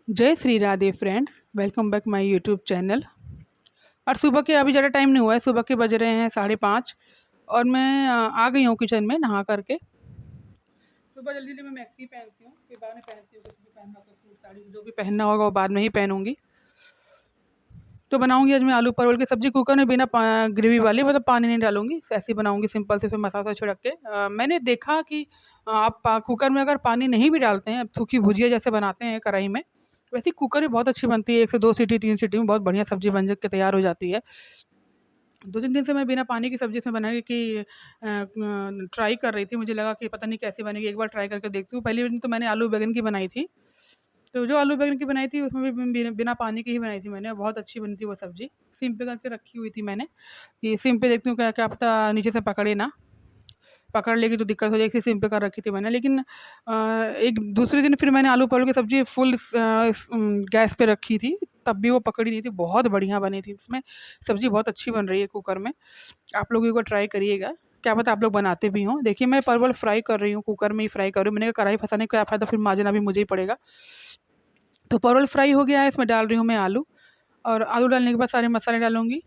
जय Shri Radhe friends, welcome back my YouTube channel. और सुबह के अभी ज़्यादा टाइम नहीं हुआ है, सुबह के बज रहे हैं 5:30 और मैं आ गई हूँ किचन में नहा करके। सुबह जल्दी जल्दी मैं मैक्सी पहनती हूँ, फिर बाद में पहनती हूँ, कुछ भी पहनना होगा, सूट साड़ी जो भी पहनना होगा वो बाद में ही पहनूंगी। तो बनाऊंगी आज मैं आलू परवल की सब्ज़ी कुकर में, बिना ग्रेवी वाली, मतलब पानी नहीं डालूंगी, ऐसे ही बनाऊंगी सिंपल से, फिर मसाला छिड़क के। मैंने देखा कि आप कुकर में अगर पानी नहीं भी डालते हैं, सूखी भुजिया जैसे बनाते हैं कढ़ाई में, वैसे कुकर में बहुत अच्छी बनती है। 1 से 2 सीटी 3 सीटी में बहुत बढ़िया सब्ज़ी बन के तैयार हो जाती है। 2-3 दिन से मैं बिना पानी की सब्ज़ी इसमें बनाने की ट्राई कर रही थी। मुझे लगा कि पता नहीं कैसी बनेगी, एक बार ट्राई करके देखती हूँ। पहले दिन तो मैंने आलू बैंगन की बनाई थी, तो जो आलू बैंगन की बनाई थी उसमें भी बिना पानी की ही बनाई थी मैंने, बहुत अच्छी बनी थी वो सब्ज़ी। सिम पे करके रखी हुई थी मैंने, कि सिम पे देखती हूँ क्या क्या पता नीचे से पकड़े ना, पकड़ लेगी तो दिक्कत हो जाएगी, इसलिए सिम पे कर रखी थी मैंने। लेकिन एक दूसरे दिन फिर मैंने आलू परवल की सब्ज़ी फुल गैस पे रखी थी, तब भी वो पकड़ी नहीं थी, बहुत बढ़िया बनी थी। उसमें सब्ज़ी बहुत अच्छी बन रही है कुकर में, आप लोग एक बार ट्राई करिएगा, क्या पता आप लोग बनाते भी हों। देखिए मैं परवल फ्राई कर रही हूँ, कुकर में ही फ्राई कर रही हूँ। मैंने कहा कढ़ाई फँसाने का क्या फ़ायदा, फिर मांजना भी मुझे ही पड़ेगा। तो परवल फ्राई हो गया है, इसमें डाल रही हूँ मैं आलू, और आलू डालने के बाद सारे मसाले डालूँगी।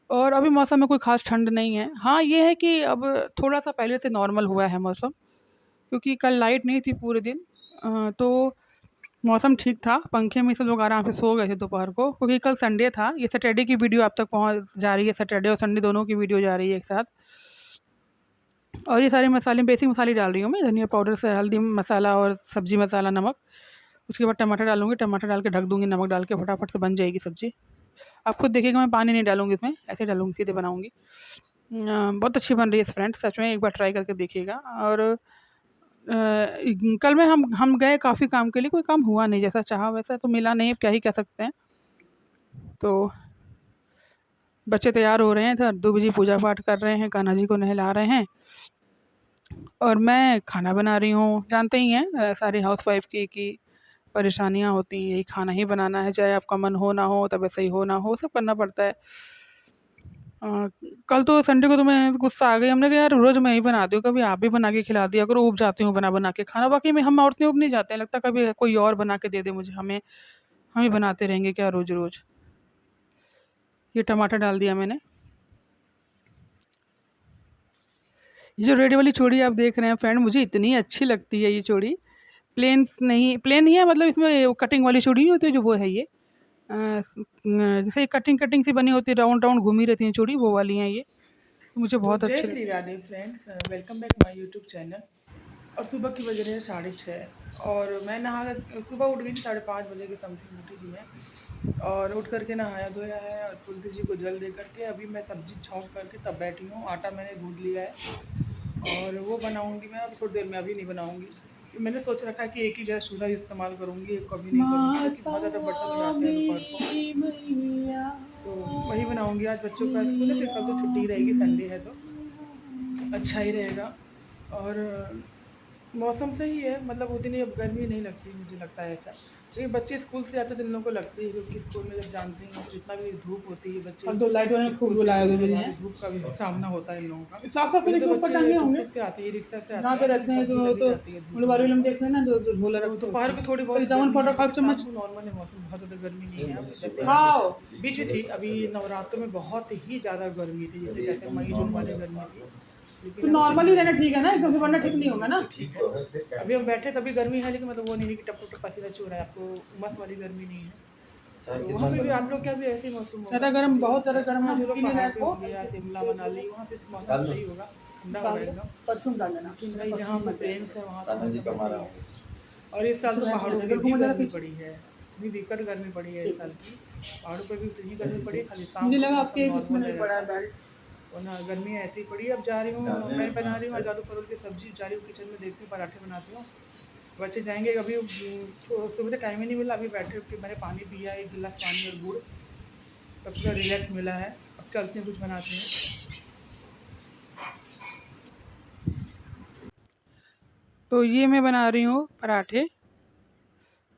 और अभी मौसम में कोई ख़ास ठंड नहीं है। हाँ, ये है कि अब थोड़ा-सा पहले से नॉर्मल हुआ है मौसम, क्योंकि कल लाइट नहीं थी पूरे दिन। तो मौसम ठीक था, पंखे में सब लोग आराम से सो गए थे दोपहर को, क्योंकि कल संडे था। ये सैटरडे की वीडियो आप तक पहुँच जा रही है, सैटरडे और संडे दोनों की वीडियो जा रही है एक साथ। और ये सारे मसाले, बेसिक मसाले डाल रही हूँ मैं, धनिया पाउडर से हल्दी मसाला और सब्ज़ी मसाला, नमक। उसके बाद टमाटर डालूँगी, टमाटर डाल के ढक दूँगी, नमक डाल के फटाफट से बन जाएगी सब्ज़ी। आप खुद देखिएगा, मैं पानी नहीं डालूँगी इसमें, ऐसे डालूँगी, सीधे बनाऊँगी। बहुत अच्छी बन रही है फ्रेंड्स, सच में एक बार ट्राई करके देखिएगा। और कल में हम गए काफ़ी काम के लिए, कोई काम हुआ नहीं, जैसा चाहा वैसा तो मिला नहीं, अब क्या ही कह सकते हैं। तो बच्चे तैयार हो रहे हैं, इधर दुबी जी पूजा पाठ कर रहे हैं, कान्हा जी को नहला रहे हैं, और मैं खाना बना रही हूँ। जानते ही हैं सारी हाउसवाइफ की कि परेशानियाँ होती हैं, यही खाना ही बनाना है, चाहे आपका मन हो ना हो, तबीयत सही हो ना हो, सब करना पड़ता है। कल तो संडे को तो मैं गुस्सा आ गई, हमने कहा यार रोज़ मैं ही बनाती हूँ, कभी आप भी बना के खिला दिया करो, ऊब जाती हूँ बना-बना के खाना। वाक़ई में हम औरतें ऊब नहीं जाते हैं, लगता है कभी कोई और बना के दे दे मुझे, हम ही बनाते रहेंगे क्या रोज़-रोज़। ये टमाटर डाल दिया मैंने। ये जो रेड वाली चूड़ी आप देख रहे हैं फ्रेंड, मुझे इतनी अच्छी लगती है ये चूड़ी। प्लेन्स नहीं, प्लेन ही है, मतलब इसमें वो कटिंग वाली चूड़ी नहीं होती है जो, वो है ये। जैसे कटिंग सी बनी होती है, राउंड-राउंड घूमी रहती हैं चूड़ी, वो वाली हैं ये। मुझे तो बहुत जय अच्छी श्री लगती Radhe friends, welcome back my YouTube channel. और सुबह की बज रहे हैं 6:30 और मैं सुबह उठ गई थी, 5:30 बजे के समथिंग उठी थी मैं। और उठ करके नहाया धोया है और तुलसी जी को जल दे करके अभी मैं सब्जी छौंक करके तब बैठी हूँ। आटा मैंने गूँध लिया है और वो बनाऊँगी मैं अभी थोड़ी देर में, अभी नहीं बनाऊँगी। मैंने सोच रखा है कि एक ही गैस चूल्हा इस्तेमाल करूँगी, एक कभी नहीं करूँगी, क्योंकि बहुत ज़्यादा बर्तन हो जाते हैं दोपहर को। मैया तो वही बनाऊँगी। आज बच्चों का स्कूल है, फिर कल तो छुट्टी ही रहेगी, संडे है तो अच्छा ही रहेगा। और मौसम सही है, मतलब उतनी अब गर्मी नहीं लगती, मुझे लगता है ऐसा। लेकिन बच्चे स्कूल से आते तो इन लोगों को लगती है, क्योंकि स्कूल में जब जानते ही हैं तो जितना भी धूप होती है, बच्चे कल तो लाइट वाले ने खूब स्कूल से बुलाया आते हुए हैं तो हैं। भारी धूप का भी सामना होता है इन लोगों का। साफ साफ वैसे के तो ऊपर बच्चे टांगे होंगे, ऑफिस से आते हैं, रिक्शा से जहाँ आते पे हैं, लेकिन रहते हैं तब भी तो लगी जाती है धूप इन फुलवारी लोगों में को। देख लेना, दो झोला तो रखे होते दोपहर हैं। को थोड़ी कल बहुत जामुन गर्मी पाउडर है, खाओ लेकिन शाम चम्मच। को नॉर्मल है मौसम, बहुत ज़्यादा गर्मी नहीं है। अब जैसे खाओ। बीच में थी, अभी नवरात्रों में बहुत ही ज़्यादा गर्मी थी, जैसे कहते हैं मई जून वाली गर्मी थी, तो लेकिन अब नॉर्मल सही ही है, रहना ठीक है ना, एकदम से मौसम वरना ठीक गर्मी नहीं नहीं होगा है ना। तो ठीक है। अभी हम बैठे तभी गर्मी है, लेकिन मतलब वो नहीं है कि टप टप पसीना छू रहा है आपको, उमस वाली गर्मी नहीं है। तो वहाँ पे भी आप लोग क्या भी ऐसे ही मौसम होगा, ज़्यादा गर्म, मुझे बहुत लगता ज़्यादा है। गर्म हाँ, ना जो लोग पीने पहाड़ लायक पे हो, होंगे या हल्की सी शिमला तेज हो, मनाली, वहाँ पे मौसम सही होगा, ठंडा होगा निकाल दो। एकदम। परफ्यूम डाल देना, लेकिन भाई जहाँ परफ्यूम पे मत जाएगा। प्लेन्स है वहाँ तो मौसम ऐसा ही होगा। और इस साल पीछे तो लाइट नहीं पहाड़ों आता, पे इधर भी घूमो जरा गर्मी पीछे। पड़ी है, इतनी विकट गर्मी पड़ी है इस ठीक है। साल की। पहाड़ों पे भी उतनी गर्मी पड़ी है, खाली शाम मुझे को लगा मौसम आपके एक इसमें नॉर्मल नहीं है पड़ा रहता है है, बेल्ट। वरना गर्मी ऐसी ही पड़ी है। अब जा रही हूँ, मैं बना रही हूँ आज आलू परवल की सब्जी, जा रही हूँ किचन में, देखती हूँ पराठे बनाती हूँ। बच्चे जाएंगे, अभी सुबह से टाइम ही नहीं मिला, अभी बैठे उठ के मैंने पानी पिया, एक गिलास पानी और गुड़, तब थोड़ा रिलैक्स मिला है। अब चलते हैं, कुछ बनाते हैं। तो ये मैं बना रही हूँ पराठे,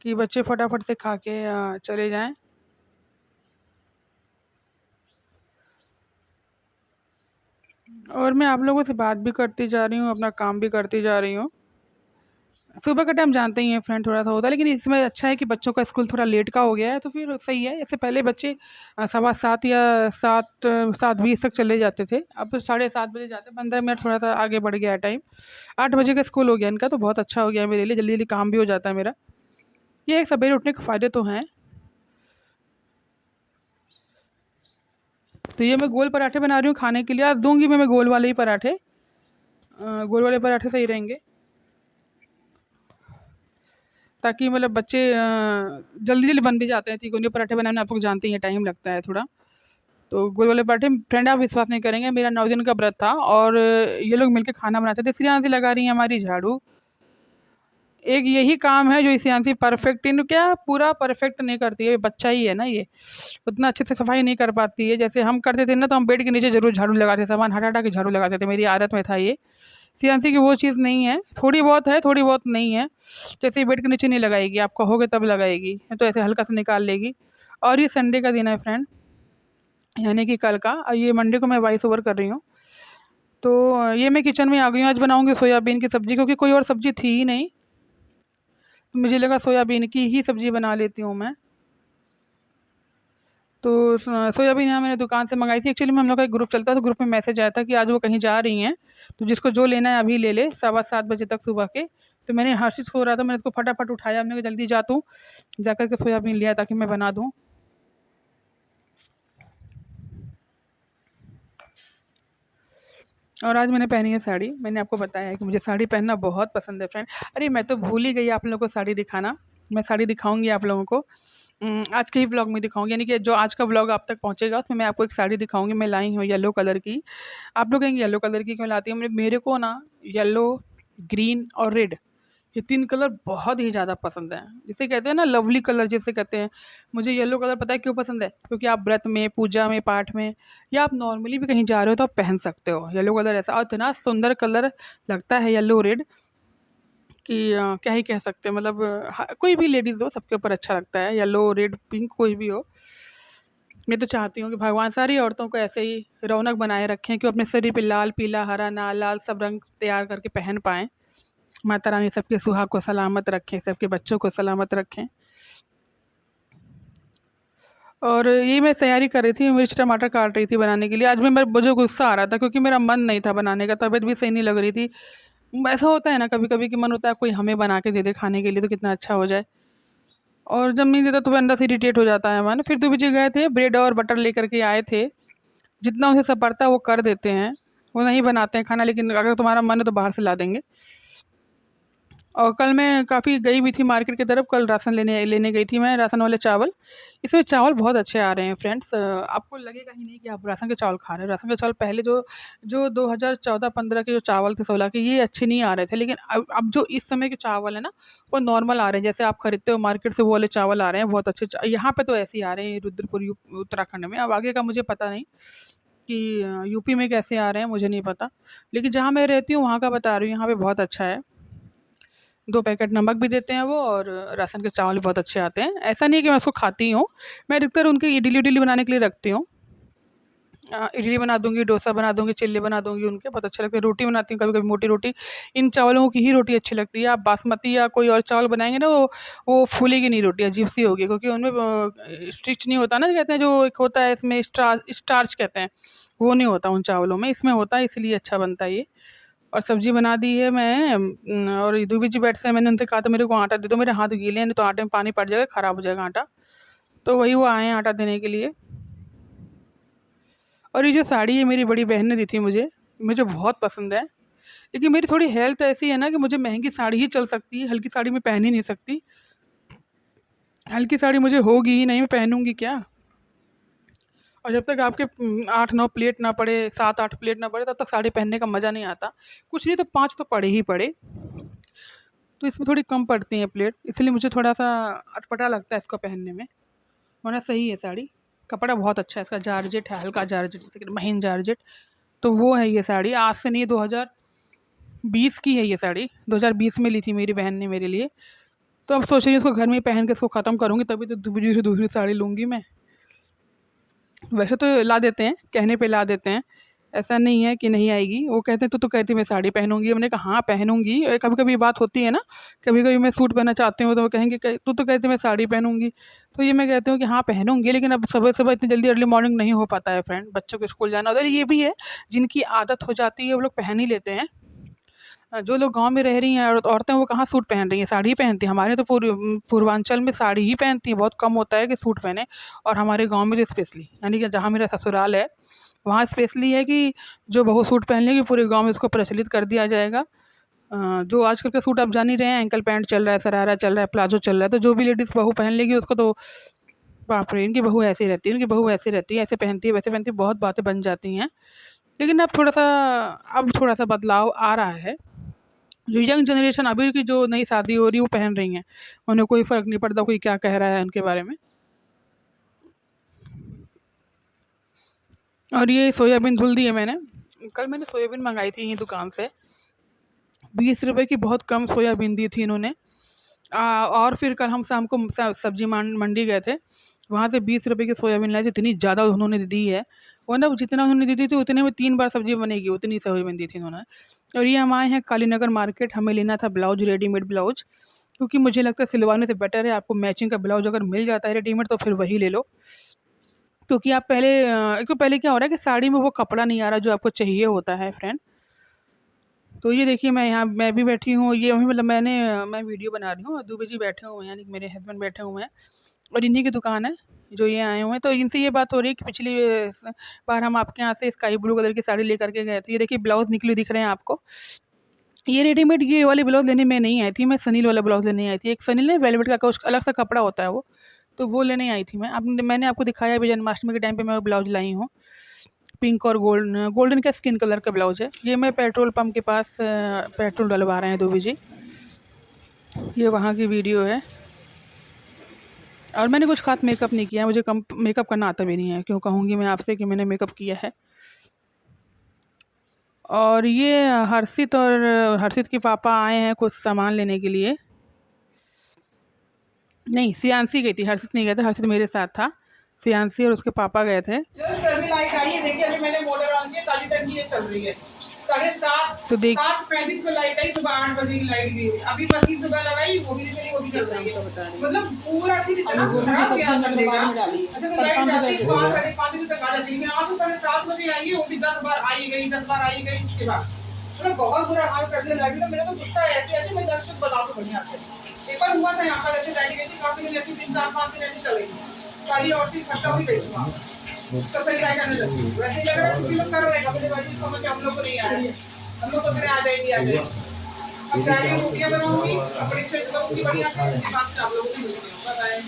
कि बच्चे फटाफट से खा के चले जाएं। और मैं आप लोगों से बात भी करती जा रही हूँ, अपना काम भी करती जा रही हूँ। सुबह का टाइम जानते ही हैं फ्रेंड, थोड़ा सा होता है, लेकिन इसमें अच्छा है कि बच्चों का स्कूल थोड़ा लेट का हो गया है तो फिर सही है। इससे पहले बच्चे 7:15 या 7:20 तक चले जाते थे, अब 7:30 बजे जाते हैं, 15 मिनट थोड़ा सा आगे बढ़ गया है टाइम। 8 बजे का स्कूल हो गया इनका, तो बहुत अच्छा हो गया है मेरे लिए, जल्दी जल्दी काम भी हो जाता है मेरा। ये एक सवेरे उठने के फ़ायदे तो हैं। तो ये मैं गोल पराठे बना रही हूँ खाने के लिए, आज दूंगी मैं गोल वाले ही पराठे। गोल वाले पराठे सही रहेंगे, ताकि मतलब बच्चे जल्दी जल्दी बन भी जाते हैं। तिकोने पराठे बनाने में आप लोग जानते ही हैं टाइम लगता है थोड़ा। तो गोल वाले पराठे, फ्रेंड आप विश्वास नहीं करेंगे, मेरा 9 दिन का व्रत था और ये लोग मिलके खाना बनाते थे। श्रेयांशी लगा रही है हमारी झाड़ू। एक यही काम है जो श्रेयांशी परफेक्ट, इन क्या पूरा परफेक्ट नहीं करती है, बच्चा ही है ना ये, उतना अच्छे से सफाई नहीं कर पाती है। जैसे हम करते थे ना, तो हम बेड के नीचे जरूर झाड़ू लगाते थे, सामान हटा हटा के झाड़ू लगाते थे, मेरी आदत में था ये। श्रेयांशी की वो चीज़ नहीं है, थोड़ी बहुत है, थोड़ी बहुत नहीं है। जैसे ही बेड के नीचे नहीं लगाएगी, आप कहोगे तब लगाएगी, तो ऐसे हल्का सा निकाल लेगी। और ये संडे का दिन है फ्रेंड, यानी कि कल का, और ये मंडे को मैं वॉइस ओवर कर रही हूँ। तो ये मैं किचन में आ गई हूँ, आज बनाऊँगी सोयाबीन की सब्ज़ी, क्योंकि कोई और सब्ज़ी थी ही नहीं, तो मुझे लगा सोयाबीन की ही सब्ज़ी बना लेती हूँ मैं। तो सोयाबीन यहाँ मैंने दुकान से मंगाई थी। एक्चुअली में हम लोग का एक ग्रुप चलता है, तो ग्रुप में मैसेज आया था कि आज वो कहीं जा रही हैं, तो जिसको जो लेना है अभी ले ले, 7:15 बजे तक सुबह के। तो मैंने, हर्षित सो रहा था, मैंने उसको फटाफट उठाया, हमने कहा जल्दी जा तू, जा कर के सोयाबीन लिया ताकि मैं बना दूँ। और आज मैंने पहनी है साड़ी, मैंने आपको बताया है कि मुझे साड़ी पहनना बहुत पसंद है फ्रेंड। अरे मैं तो भूल ही गई आप लोगों को साड़ी दिखाना, मैं साड़ी दिखाऊंगी आप लोगों को। आज के ही व्लॉग में दिखाऊंगी, यानी कि जो आज का व्लॉग आप तक पहुंचेगा उसमें मैं आपको एक साड़ी दिखाऊंगी। मैं लाई हूँ येलो कलर की। आप लोग कहेंगे येलो कलर की क्यों लाती है, मेरे को ना येलो, ग्रीन और रेड, ये 3 कलर बहुत ही ज़्यादा पसंद है। जिसे कहते हैं ना लवली कलर जिसे कहते हैं, मुझे येलो कलर पता है क्यों पसंद है, क्योंकि आप व्रत में, पूजा में, पाठ में, या आप नॉर्मली भी कहीं जा रहे हो तो आप पहन सकते हो येलो कलर ऐसा। और इतना सुंदर कलर लगता है येलो रेड कि क्या ही कह सकते हैं, मतलब कोई भी लेडीज़ हो सबके ऊपर अच्छा लगता है, येलो रेड पिंक कोई भी हो। मैं तो चाहती हूँ कि भगवान सारी औरतों को ऐसे ही रौनक बनाए रखें कि वो अपने शरीर पे लाल, पीला, हरा, नाल लाल सब रंग तैयार करके पहन पाएँ। माता रानी सबके सुहाग को सलामत रखें, सबके बच्चों को सलामत रखें। और ये मैं तैयारी कर रही थी, मिर्च टमाटर काट रही थी बनाने के लिए। आज मुझे गुस्सा आ रहा था क्योंकि मेरा मन नहीं था बनाने का, तबीयत भी सही नहीं लग रही थी। ऐसा होता है ना कभी कभी कि मन होता है कोई हमें बना के दे दे खाने के लिए तो कितना अच्छा हो जाए, और जब नहीं देता तो फिर अंदर से इरिटेट हो जाता है मन। फिर 2 बजे गए थे, ब्रेड और बटर लेकर के आए थे। जितना उसे सब पड़ता है वो कर देते हैं, वो नहीं बनाते हैं खाना, लेकिन अगर तुम्हारा मन है तो बाहर से ला देंगे। और कल मैं काफ़ी गई भी थी मार्केट की तरफ, कल राशन लेने लेने गई थी मैं, राशन वाले चावल। इसमें चावल बहुत अच्छे आ रहे हैं फ्रेंड्स, आपको लगेगा ही नहीं कि आप राशन के चावल खा रहे हैं। राशन के चावल पहले जो जो 2014-15 के जो चावल थे, 16 के, ये अच्छे नहीं आ रहे थे, लेकिन अब जो इस समय के चावल है ना, वो नॉर्मल आ रहे हैं, जैसे आप खरीदते हो मार्केट से वो वाले चावल आ रहे हैं, बहुत अच्छे। यहाँ पे तो ऐसे ही आ रहे हैं रुद्रपुर उत्तराखंड में। अब आगे का मुझे पता नहीं कि यूपी में कैसे आ रहे हैं, मुझे नहीं पता, लेकिन जहाँ मैं रहती हूँ वहाँ का बता रही हूँ, यहाँ पे बहुत अच्छा है। 2 पैकेट नमक भी देते हैं वो, और राशन के चावल भी बहुत अच्छे आते हैं। ऐसा नहीं है कि मैं उसको खाती हूँ, मैं अधिकतर उनकी इडली उडली बनाने के लिए रखती हूँ। इडली बना दूँगी, डोसा बना दूँगी, चिल्ले बना दूँगी उनके, बहुत अच्छे लगते हैं। रोटी बनाती हूँ कभी-कभी मोटी रोटी, इन चावलों की ही रोटी अच्छी लगती है। आप बासमती या कोई और चावल बनाएँगे ना, वो फूलेगी नहीं रोटी, अजीब-सी होगी, क्योंकि उनमें स्टिच नहीं होता ना, कहते हैं जो एक होता है इसमें स्टार्च कहते हैं, वो नहीं होता उन चावलों में, इसमें होता है, इसलिए अच्छा बनता है ये। और सब्ज़ी बना दी है मैं, और ये 2 बजे बैठ से मैंने उनसे कहा था मेरे को आटा दे दो, मेरे हाथ गीले हैं, नहीं तो आटे में पानी पड़ जाएगा, ख़राब हो जाएगा आटा। तो वही वो आए हैं आटा देने के लिए। और ये जो साड़ी है मेरी बड़ी बहन ने दी थी मुझे, मुझे बहुत पसंद है। लेकिन मेरी थोड़ी हेल्थ ऐसी है ना कि मुझे महंगी साड़ी ही चल सकती है, हल्की साड़ी मैं पहन ही नहीं सकती। हल्की साड़ी मुझे होगी ही नहीं, मैं पहनूँगी क्या? और जब तक आपके 8-9 प्लेट ना पड़े, 7-8 प्लेट ना पड़े, तब तक साड़ी पहनने का मज़ा नहीं आता। कुछ नहीं तो 5 तो पड़े ही पड़े। तो इसमें थोड़ी कम पड़ती हैं प्लेट, इसलिए मुझे थोड़ा-सा अटपटा लगता है इसको पहनने में, वरना सही है साड़ी। कपड़ा बहुत अच्छा है इसका, जॉर्जेट है, हल्का जॉर्जेट जिसे कहते हैं, महीन जॉर्जेट। तो वो है ये साड़ी, आज से नहीं 2020 की है ये साड़ी, 2020 में ली थी मेरी बहन ने मेरे लिए। तो अब सोच रही हूँ इसको घर में ही पहन के इसको ख़त्म करूँगी, तभी तो दूसरी साड़ी लूँगी मैं। वैसे तो ला देते हैं, कहने पे ला देते हैं, ऐसा नहीं है कि नहीं आएगी। वो कहते हैं तो कहती मैं साड़ी पहनूंगी। मैंने कहा हाँ पहनूंगी। कभी कभी बात होती है ना, कभी कभी मैं सूट पहनना चाहती हूँ तो वो कहेंगे तू तो कहती मैं साड़ी पहनूंगी। तो ये मैं कहती हूँ कि हाँ पहनूंगी, लेकिन अब सुबह सुबह इतनी जल्दी अर्ली मॉर्निंग नहीं हो पाता है फ्रेंड, बच्चों को स्कूल जाना होता है। ये भी है जिनकी आदत हो जाती है वो लोग पहन ही लेते हैं। जो लोग गांव में रह रही हैं औरतें, वो कहाँ सूट पहन रही हैं, साड़ी ही पहनती हैं। हमारे तो पूर्वांचल में साड़ी ही पहनती हैं, बहुत कम होता है कि सूट पहने। और हमारे गांव में तो स्पेशली, यानी कि जहाँ मेरा ससुराल है वहाँ स्पेशली है कि जो बहू सूट पहन लेगी पूरे गांव में उसको प्रचलित कर दिया जाएगा। जो आजकल के सूट आप जान ही रहे हैं, एंकल पैंट चल रहा है, सरारा चल रहा है, प्लाजो चल रहा है, तो जो भी लेडीज़ बहू पहन लेगी उसको तो बाप रे, इनकी बहू ऐसी रहती है, इनकी बहू ऐसी रहती है, ऐसे पहनती है, वैसे पहनती है, बहुत बातें बन जाती हैं। लेकिन अब थोड़ा सा बदलाव आ रहा है। जो यंग जनरेशन अभी की जो नई शादी हो रही है वो पहन रही हैं, उन्हें कोई फ़र्क नहीं पड़ता कोई क्या कह रहा है उनके बारे में। और ये सोयाबीन धुल दी है मैंने। कल मैंने सोयाबीन मंगाई थी यहीं दुकान से, 20 रुपए की बहुत कम सोयाबीन दी थी इन्होंने। और फिर कल हम शाम को सब्जी मंडी गए थे, वहाँ से 20 रुपए की सोयाबीन लाई, इतनी ज़्यादा उन्होंने दी है। वो ना जितना उन्होंने दी थी उतने में 3 बार सब्जी बनेगी, उतनी सोयाबीन दी थी उन्होंने। और ये हम आए हैं कालीनगर मार्केट, हमें लेना था ब्लाउज, रेडीमेड ब्लाउज, क्योंकि मुझे लगता है सिलवाने से बेटर है आपको मैचिंग का ब्लाउज अगर मिल जाता है रेडीमेड तो फिर वही ले लो। क्योंकि आप एक तो पहले क्या हो रहा है कि साड़ी में वो कपड़ा नहीं आ रहा जो आपको चाहिए होता है फ्रेंड। तो ये देखिए मैं भी बैठी हूँ, ये वही मतलब मैं वीडियो बना रही हूँ और दूबे जी बैठे हुए हैं, यानी कि मेरे हस्बैंड बैठे हुए हैं, और इन्हीं की दुकान है जो ये आए हुए हैं। तो इनसे ये बात हो रही है कि पिछली बार हम आपके यहाँ से स्काई ब्लू कलर की साड़ी लेकर के गए थे। ये देखिए ब्लाउज निकले दिख रहे हैं आपको। ये रेडीमेड ये वाली ब्लाउज़ लेने मैं नहीं आई थी, मैं सनील वाला ब्लाउज़ लेने आई थी। एक सनील नहीं, वेलवेट का उसका अलग सा कपड़ा होता है वो, तो वो लेने आई थी मैं। मैंने आपको दिखाया भी, जन्माष्टमी के टाइम पे मैं वो ब्लाउज़ लाई हूँ। पिंक और गोल्डन का स्किन कलर का ब्लाउज़ है। ये मैं पेट्रोल पंप के पास पेट्रोल डलवा रहे हैं दूबी जी। ये वहाँ की वीडियो है। और मैंने कुछ ख़ास मेकअप नहीं किया, मुझे कम मेकअप करना आता भी नहीं है, क्यों कहूँगी मैं आपसे कि मैंने मेकअप किया है। और ये हर्षित के पापा आए हैं कुछ सामान लेने के लिए। नहीं, सियांसी गई थी, हर्षित नहीं गए थे, हर्षित मेरे साथ था। सियांसी और उसके पापा गए थे। जस्ट अभी लाइट आई है, देखिए अभी मैंने मोटर ऑन किया, काली टंकी ये चल रही है। 7:30 तो देख 7:35 पे लाइट आई, सुबह 8 बजे की लाइट गई। अभी बत्ती सुबह लगाई, वो भी नहीं चली, वो भी चल रही है। मतलब पूरा ठीक इतना खराब गया चलेगा। अच्छा तो लाइट जाती है 5 साढ़े 5 बजे तक आ जाती है, लेकिन आज तो 7:30 बजे आई है, वो भी 10 बार आई गई 10 बार आई गई। उसके बाद मतलब बहुत बुरा हाल करने लगी। तो मेरा तो गुस्सा ऐसे ऐसे मैं 10 तक बता तो बढ़िया से। एक बार हुआ था यहाँ पर ऐसे लाइट गई थी, काफी दिन ऐसी 3 4 5 दिन ऐसी चलेगी, सारी औरतें इकट्ठा हुई गई वहाँ तो सही लाइट आने लगी। वैसे ही लग रहा है कुछ लोग कर रहे हैं, अपने बाजी समझ के हम लोग को नहीं आ रही है, हम लोग तो आ जाएगी आ जाएगी। अब जा रही रोटियां बनाऊंगी, अपनी छह लोगों की बढ़िया से, उसके बाद से आप लोगों की बताएं।